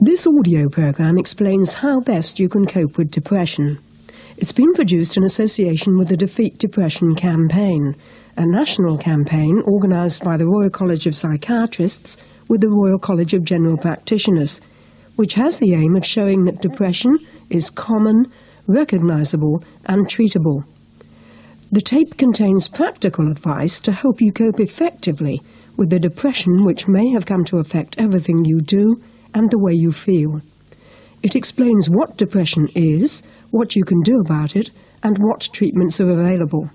This audio programme explains how best you can cope with depression. It's been produced in association with the Defeat Depression campaign, a national campaign organised by the Royal College of Psychiatrists with the Royal College of General Practitioners, which has the aim of showing that depression is common, recognisable and treatable. The tape contains practical advice to help you cope effectively with the depression which may have come to affect everything you do and the way you feel. It explains what depression is, what you can do about it, and what treatments are available.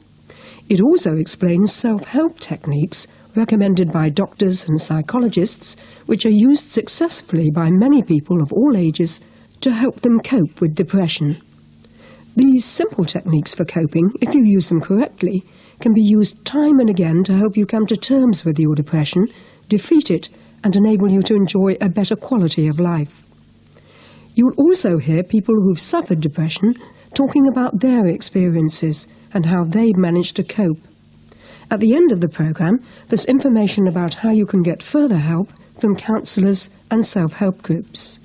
It also explains self-help techniques recommended by doctors and psychologists, which are used successfully by many people of all ages to help them cope with depression. These simple techniques for coping, if you use them correctly, can be used time and again to help you come to terms with your depression, defeat it, and enable you to enjoy a better quality of life. You'll also hear people who've suffered depression talking about their experiences and how they've managed to cope. At the end of the programme, there's information about how you can get further help from counsellors and self-help groups.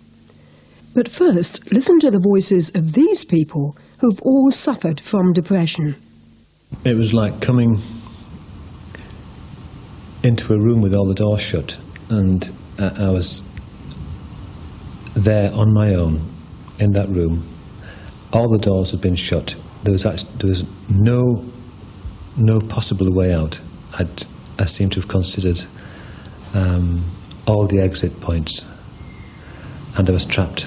But first, listen to the voices of these people who've all suffered from depression. It was like coming into a room with all the doors shut, and I was there on my own in that room. All the doors had been shut. There was no possible way out. I seem to have considered all the exit points, and I was trapped.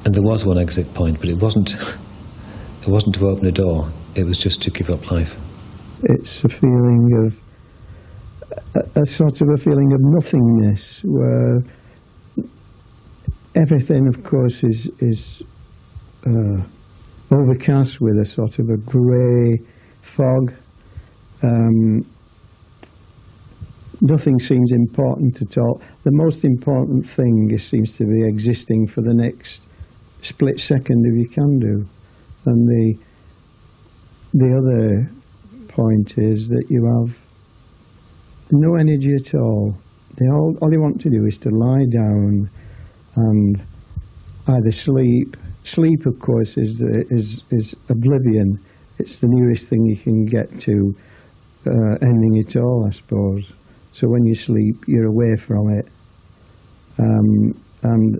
And there was one exit point, but it wasn't to open a door. It was just to give up life. It's a feeling of a sort of a feeling of nothingness, where everything, of course, is overcast with a sort of a grey fog. Nothing seems important at all. The most important thing seems to be existing for the next split second if you can do. And the other point is that you have no energy at all. All you want to do is to lie down and either sleep. Sleep, of course, is oblivion. It's the nearest thing you can get to ending it all, I suppose. So when you sleep, you're away from it. And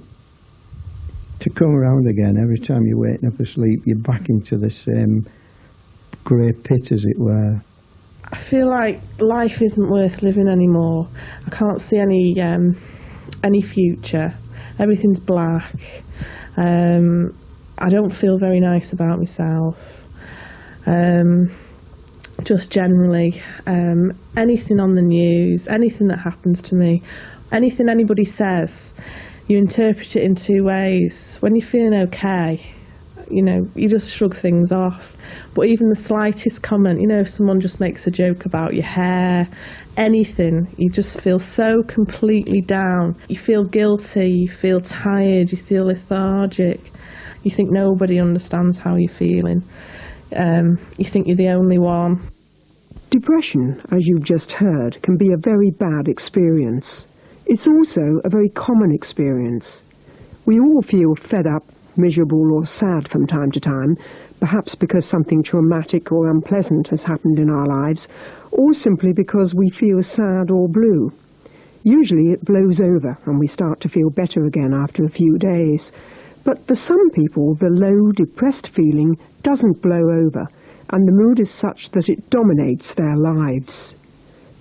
to come around again, every time you're waking up asleep, you're back into the same grey pit, as it were. I feel like life isn't worth living anymore. I can't see any future. Everything's black. I don't feel very nice about myself. Just generally, anything on the news, anything that happens to me, anything anybody says, you interpret it in two ways. When you're feeling okay, you just shrug things off. But even the slightest comment, if someone just makes a joke about your hair, anything, you just feel so completely down. You feel guilty, you feel tired, you feel lethargic. You think nobody understands how you're feeling. You think you're the only one. Depression, as you've just heard, can be a very bad experience. It's also a very common experience. We all feel fed up, miserable or sad from time to time, perhaps because something traumatic or unpleasant has happened in our lives, or simply because we feel sad or blue. Usually it blows over and we start to feel better again after a few days. But for some people, the low, depressed feeling doesn't blow over, and the mood is such that it dominates their lives.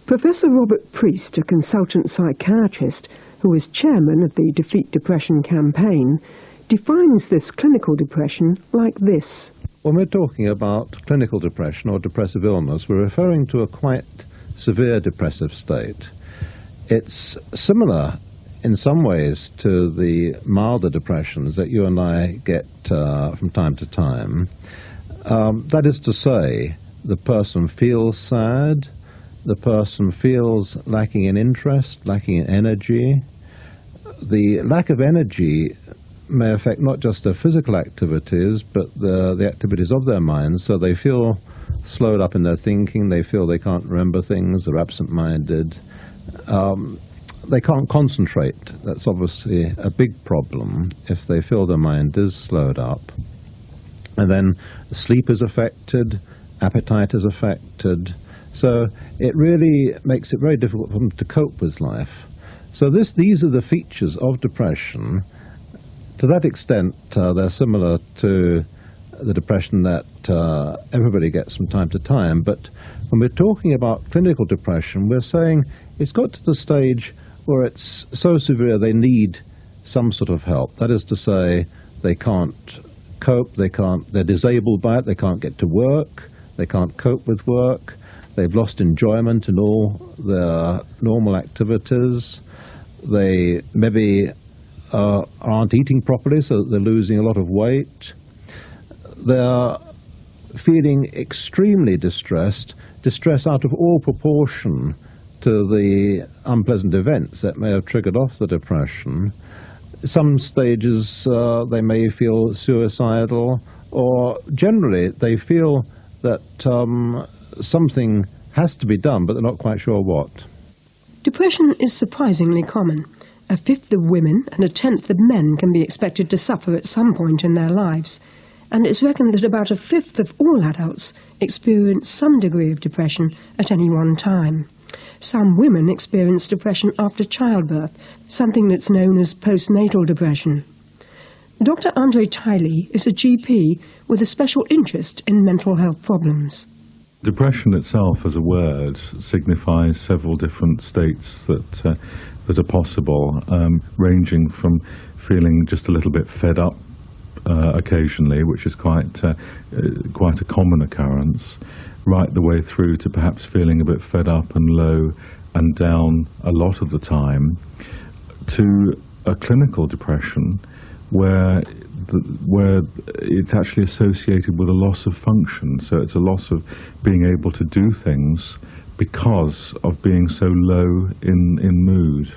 Professor Robert Priest, a consultant psychiatrist who is chairman of the Defeat Depression campaign, defines this clinical depression like this. When we're talking about clinical depression or depressive illness, we're referring to a quite severe depressive state. It's similar in some ways to the milder depressions that you and I get from time to time. That is to say, the person feels sad, the person feels lacking in interest, lacking in energy. The lack of energy may affect not just their physical activities, but the activities of their minds. So they feel slowed up in their thinking, they feel they can't remember things, they're absent-minded. they can't concentrate. That's obviously a big problem if they feel their mind is slowed up. And then sleep is affected, appetite is affected. So it really makes it very difficult for them to cope with life. So these are the features of depression. To that extent, they're similar to the depression that everybody gets from time to time. But when we're talking about clinical depression, we're saying it's got to the stage where it's so severe they need some sort of help. That is to say, they can't cope, they're disabled by it, they can't get to work, they can't cope with work, they've lost enjoyment in all their normal activities, they maybe aren't eating properly, so they're losing a lot of weight, they're feeling extremely distressed out of all proportion to the unpleasant events that may have triggered off the depression. Some stages they may feel suicidal, or generally they feel that something has to be done, but they're not quite sure what. Depression is surprisingly common. 1/5 of women and 1/10 of men can be expected to suffer at some point in their lives. And it's reckoned that about 1/5 of all adults experience some degree of depression at any one time. Some women experience depression after childbirth, something that's known as postnatal depression. Dr. Andre Tiley is a GP with a special interest in mental health problems. Depression itself as a word signifies several different states that are possible, ranging from feeling just a little bit fed up occasionally, which is quite a common occurrence, right the way through to perhaps feeling a bit fed up and low and down a lot of the time, to a clinical depression where it's actually associated with a loss of function. So it's a loss of being able to do things because of being so low in mood.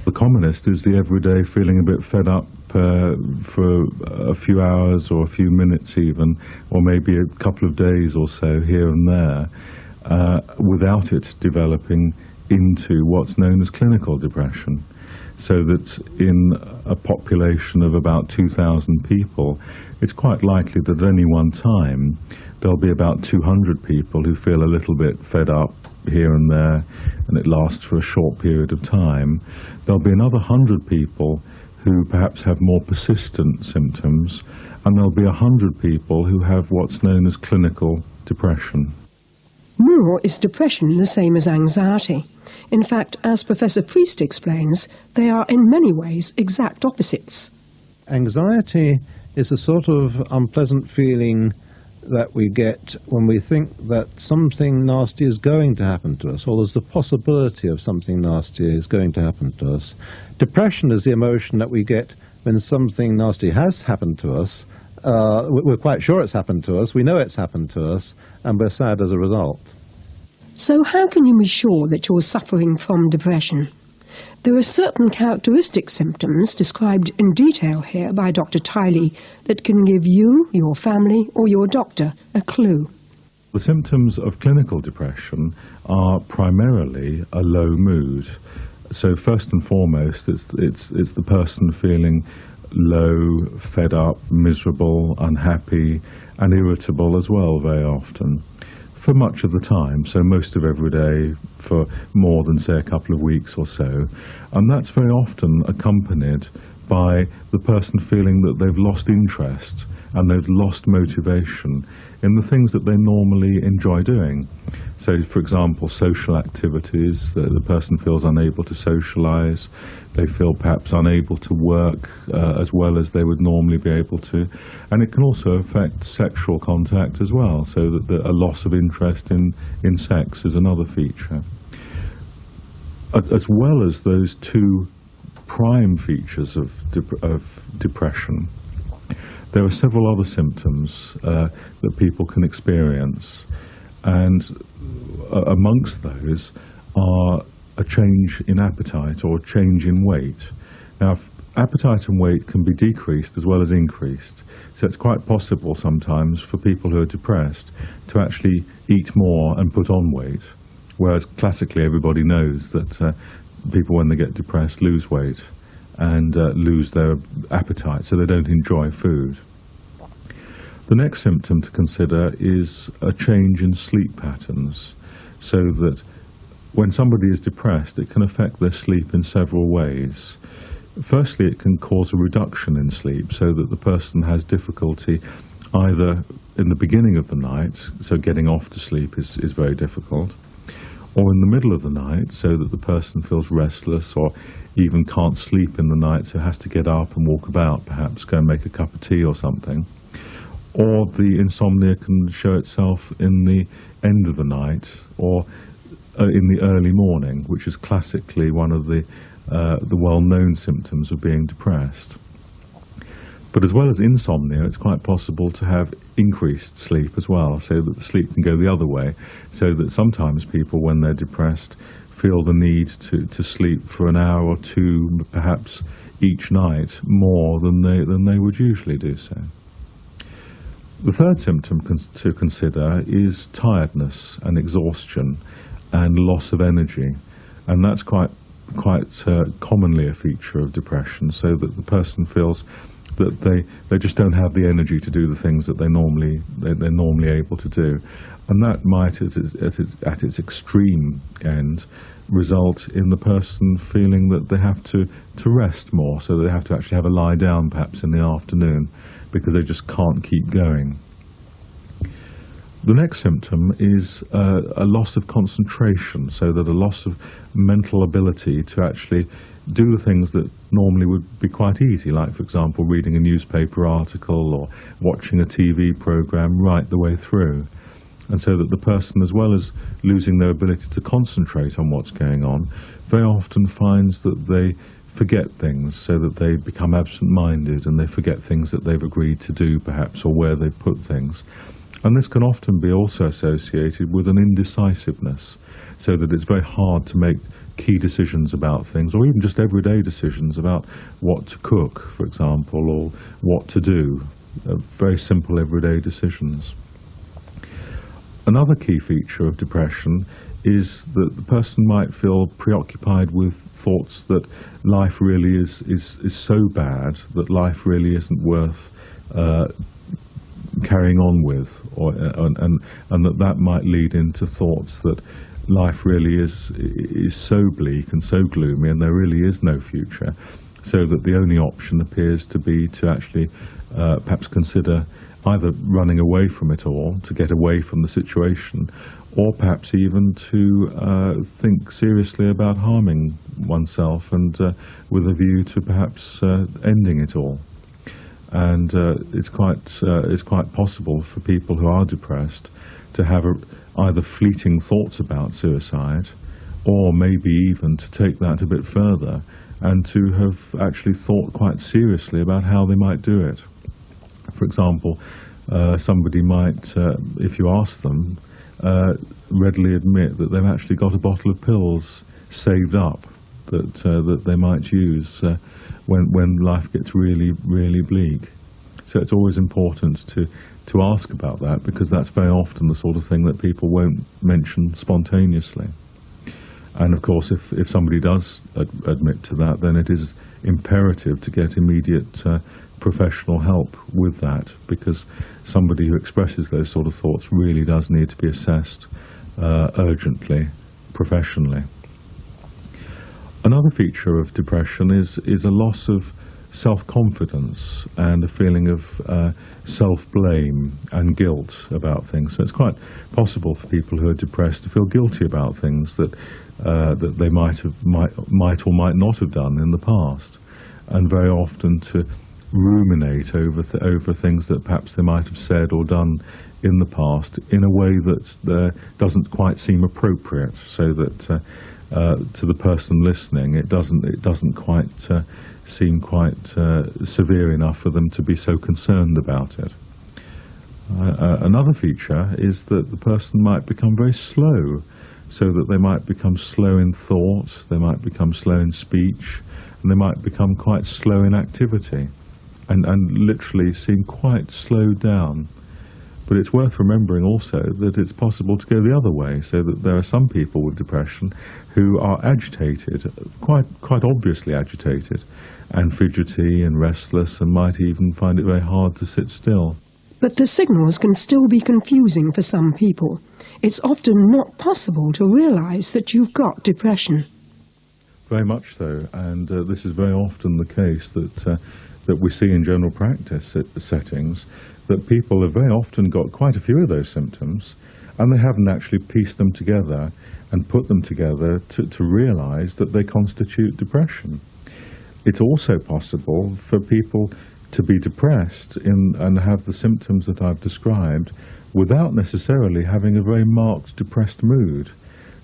The commonest is the everyday feeling a bit fed up for a few hours or a few minutes even, or maybe a couple of days or so here and there, without it developing into what's known as clinical depression. So that in a population of about 2,000 people, it's quite likely that at any one time there'll be about 200 people who feel a little bit fed up here and there, and it lasts for a short period of time. There'll be another 100 people who perhaps have more persistent symptoms, and there'll be 100 people who have what's known as clinical depression. Nor is depression the same as anxiety. In fact, as Professor Priest explains, they are in many ways exact opposites. Anxiety is a sort of unpleasant feeling that we get when we think that something nasty is going to happen to us, or there's the possibility of something nasty is going to happen to us. Depression is the emotion that we get when something nasty has happened to us. We're quite sure it's happened to us, we know it's happened to us, and we're sad as a result. So how can you be sure that you're suffering from depression? There are certain characteristic symptoms described in detail here by Dr. Tiley that can give you, your family, or your doctor a clue. The symptoms of clinical depression are primarily a low mood. So first and foremost, it's the person feeling low, fed up, miserable, unhappy, and irritable as well very often, for much of the time, so most of every day for more than, say, a couple of weeks or so. And that's very often accompanied by the person feeling that they've lost interest and they've lost motivation in the things that they normally enjoy doing. So, for example, social activities, the person feels unable to socialise, they feel perhaps unable to work as well as they would normally be able to. And it can also affect sexual contact as well, so that a loss of interest in sex is another feature. As well as those two prime features of depression, there are several other symptoms that people can experience, and amongst those are a change in appetite or a change in weight. Now, appetite and weight can be decreased as well as increased, so it's quite possible sometimes for people who are depressed to actually eat more and put on weight, whereas classically everybody knows that people, when they get depressed, lose weight and lose their appetite, so they don't enjoy food. The next symptom to consider is a change in sleep patterns, so that when somebody is depressed, it can affect their sleep in several ways. Firstly, it can cause a reduction in sleep, so that the person has difficulty either in the beginning of the night, so getting off to sleep is very difficult, or in the middle of the night, so that the person feels restless or even can't sleep in the night, so has to get up and walk about, perhaps go and make a cup of tea or something. Or the insomnia can show itself in the end of the night or in the early morning, which is classically one of the well-known symptoms of being depressed. But as well as insomnia, it's quite possible to have increased sleep as well, so that the sleep can go the other way, so that sometimes people, when they're depressed, feel the need to sleep for an hour or two, perhaps each night, more than they would usually do so. The third symptom to consider is tiredness and exhaustion and loss of energy, and that's quite commonly a feature of depression, so that the person feels that they just don't have the energy to do the things that they're normally able to do, and that might, at its extreme end, result in the person feeling that they have to rest more, so they have to actually have a lie down perhaps in the afternoon, because they just can't keep going. The next symptom is a loss of concentration, so that a loss of mental ability to actually do the things that normally would be quite easy, like, for example, reading a newspaper article or watching a TV program right the way through. And so that the person, as well as losing their ability to concentrate on what's going on, very often finds that they forget things, so that they become absent-minded and they forget things that they've agreed to do, perhaps, or where they've put things. And this can often be also associated with an indecisiveness, so that it's very hard to make key decisions about things, or even just everyday decisions about what to cook, for example, or what to do. Very simple everyday decisions. Another key feature of depression is that the person might feel preoccupied with thoughts that life really is so bad that life really isn't worth carrying on with, and that might lead into thoughts that life really is so bleak and so gloomy, and there really is no future, so that the only option appears to be to actually perhaps consider either running away from it all, to get away from the situation, or perhaps even to think seriously about harming oneself, and with a view to perhaps ending it all. And it's quite possible for people who are depressed to have either fleeting thoughts about suicide, or maybe even to take that a bit further and to have actually thought quite seriously about how they might do it. For example, somebody might, if you ask them, readily admit that they've actually got a bottle of pills saved up that they might use when life gets really, really bleak. So it's always important to ask about that, because that's very often the sort of thing that people won't mention spontaneously. And of course, if somebody does admit to that, then it is imperative to get immediate professional help with that, because somebody who expresses those sort of thoughts really does need to be assessed urgently, professionally. Another feature of depression is a loss of self-confidence and a feeling of self-blame and guilt about things. So it's quite possible for people who are depressed to feel guilty about things that they might or might not have done in the past, and very often to ruminate over things that perhaps they might have said or done in the past in a way that doesn't quite seem appropriate, so that to the person listening it doesn't quite seem quite severe enough for them to be so concerned about it. Another feature is that the person might become very slow, so that they might become slow in thought, they might become slow in speech, and they might become quite slow in activity, and literally seem quite slowed down. But it's worth remembering also that it's possible to go the other way, so that there are some people with depression who are agitated, quite obviously agitated, and fidgety and restless, and might even find it very hard to sit still. But the signals can still be confusing for some people. It's often not possible to realise that you've got depression. Very much so, and this is very often the case that we see in general practice settings, that people have very often got quite a few of those symptoms, and they haven't actually pieced them together and put them together to realise that they constitute depression. It's also possible for people to be depressed and have the symptoms that I've described without necessarily having a very marked depressed mood.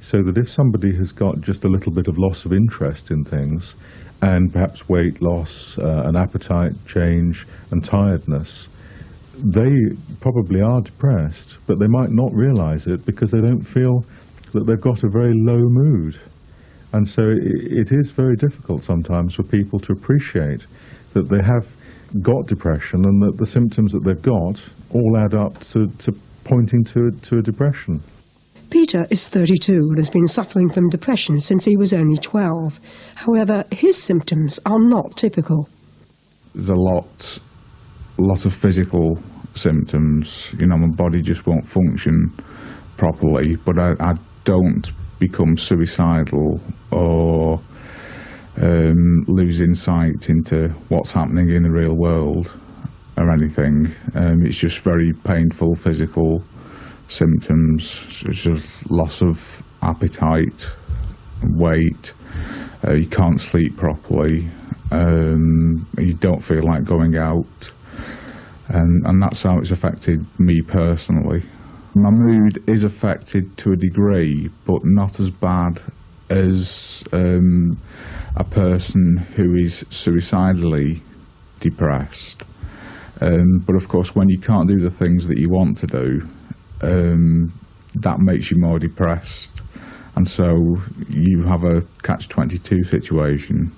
So that if somebody has got just a little bit of loss of interest in things, and perhaps weight loss, an appetite change, and tiredness, they probably are depressed, but they might not realise it because they don't feel that they've got a very low mood. And so it is very difficult sometimes for people to appreciate that they have got depression and that the symptoms that they've got all add up to pointing to a depression. Peter is 32 and has been suffering from depression since he was only 12. However, his symptoms are not typical. There's a lot of physical symptoms. You know, my body just won't function properly, but I don't become suicidal or lose insight into what's happening in the real world or anything. It's just very painful physical symptoms, such as loss of appetite, weight, you can't sleep properly, you don't feel like going out, and that's how it's affected me personally. My mood is affected to a degree, but not as bad as a person who is suicidally depressed. But of course, when you can't do the things that you want to do, that makes you more depressed, and so you have a catch-22 situation.